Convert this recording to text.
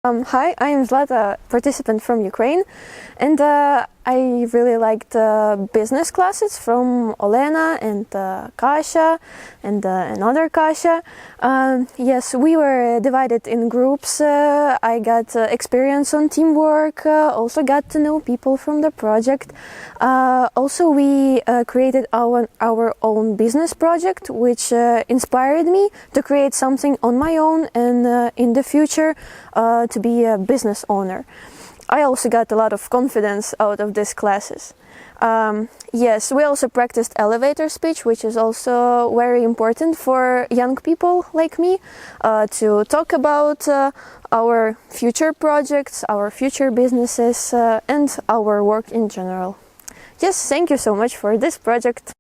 Hi, I am Zlata, participant from Ukraine, and I really liked business classes from Olena and Kasia and another Kasia. Yes, we were divided in groups. I got experience on teamwork, also got to know people from the project. Also, we created our own business project, which inspired me to create something on my own and in the future to be a business owner. I also got a lot of confidence out of these classes. Yes, we also practiced elevator speech, which is also very important for young people like me, to talk about our future projects, our future businesses, and our work in general. Yes, thank you so much for this project.